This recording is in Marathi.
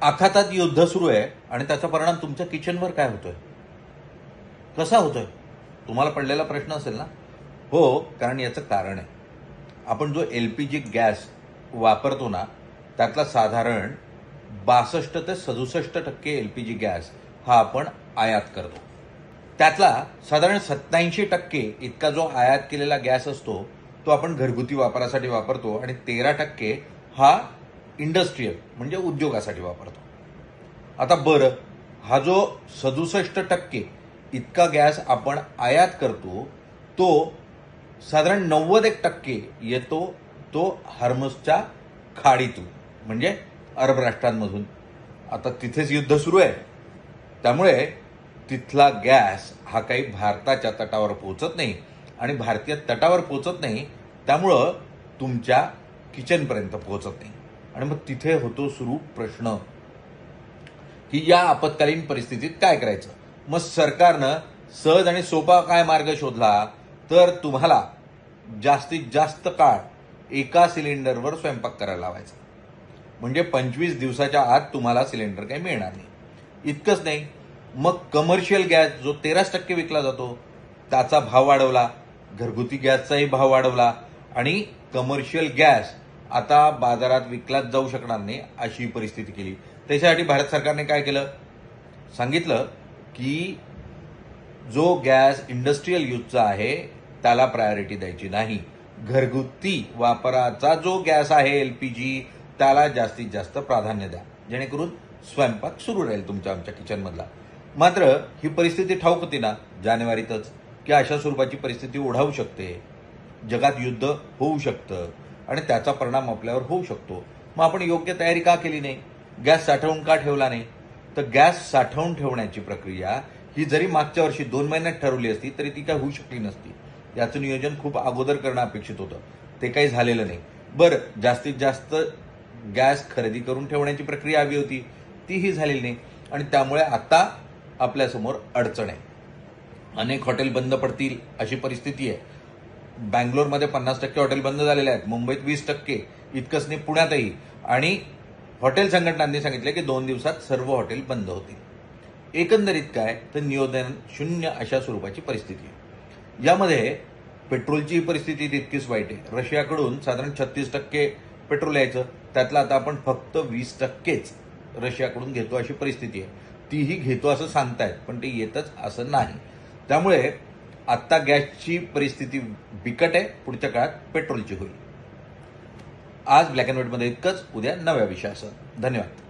आखातात युद्ध सुरू आहे आणि त्याचा परिणाम तुमच्या किचनवर काय होतोय, कसा होतोय, तुम्हाला पडलेला प्रश्न असेल ना. हो, कारण याचं कारण आहे. आपण जो LPG गॅस वापरतो ना, त्यातला साधारण 62 ते 67% LPG गॅस हा आपण आयात करतो. त्यातला साधारण 87% इतका जो आयात केलेला गॅस असतो तो आपण घरगुती वापरासाठी वापरतो आणि 13% हा इंडस्ट्रीयल म्हणजे उद्योगासाठी वापरतो. आता बरं, हा जो 67% इतका गॅस आपण आयात करतो तो साधारण 91% येतो तो हॉर्मझच्या खाडीतून म्हणजे अरब राष्ट्रांमधून. आता तिथेच युद्ध सुरू आहे, त्यामुळे तिथला गॅस हा काही भारताच्या तटावर पोहोचत नाही आणि भारतीय तटावर पोहोचत नाही, त्यामुळं तुमच्या किचनपर्यंत पोहोचत नाही. आणि मग तिथे होतो सुरू प्रश्न की या आपत्कालीन परिस्थितीत काय करायचं. मग सरकारनं सहज आणि सोपा काय मार्ग शोधला, तर तुम्हाला जास्तीत जास्त काळ एका सिलेंडरवर स्वयंपाक करायला लावायचा. म्हणजे 25 दिवसाच्या आत तुम्हाला सिलेंडर काही मिळणार नाही. इतकंच नाही, मग कमर्शियल गॅस जो 13% विकला जातो त्याचा भाव वाढवला, घरगुती गॅसचाही भाव वाढवला आणि कमर्शियल गॅस आता बाजारात विकलाच जाऊ शकणार नाही अशी परिस्थिती केली. त्याच्यासाठी भारत सरकारने काय केलं, सांगितलं की जो गॅस इंडस्ट्रीयल यूजचा आहे त्याला प्रायोरिटी द्यायची नाही, घरगुती वापराचा जो गॅस आहे LPG त्याला जास्तीत जास्त प्राधान्य द्या, जेणेकरून स्वयंपाक सुरू राहील तुमच्या आमच्या किचनमधला. मात्र ही परिस्थिती ठाऊक होती ना जानेवारीतच की अशा स्वरूपाची परिस्थिती ओढावू शकते, जगात युद्ध होऊ शकतं आणि त्याचा परिणाम आपल्यावर होऊ शकतो. मग आपण योग्य तयारी का केली नाही, गॅस साठवून का ठेवला नाही. तर गॅस साठवून ठेवण्याची प्रक्रिया ही जरी मागच्या वर्षी 2 महिन्यात ठरवली असती तरी ती काय होऊ शकली नसती. याचं नियोजन खूप अगोदर करणं अपेक्षित होतं, ते काही झालेलं नाही. बरं, जास्तीत जास्त गॅस खरेदी करून ठेवण्याची प्रक्रिया हवी होती, तीही झालेली नाही आणि त्यामुळे आता आपल्यासमोर अडचण आहे. अनेक हॉटेल बंद पडतील अशी परिस्थिती आहे. बँगलोरमध्ये 50% हॉटेल बंद झालेले आहेत, मुंबईत 20%, इतकंच नाही पुण्यातही. आणि हॉटेल संघटनांनी सांगितलं की 2 दिवसात सर्व हॉटेल बंद होतील. एकंदरीत काय तर नियोजन शून्य अशा स्वरूपाची परिस्थिती आहे. यामध्ये पेट्रोलची परिस्थिती तितकीच वाईट आहे. रशियाकडून साधारण 36% पेट्रोल यायचं, त्यातलं आता आपण फक्त 20%च रशियाकडून घेतो अशी परिस्थिती आहे. तीही घेतो असं सांगतायत पण ते येतच असं नाही. त्यामुळे आत्ता गॅसची परिस्थिती बिकट आहे, पुढच्या काळात पेट्रोलची होईल. आज ब्लॅक अँड व्हाईटमध्ये इतकंच, उद्या नव्या विषयासह. धन्यवाद.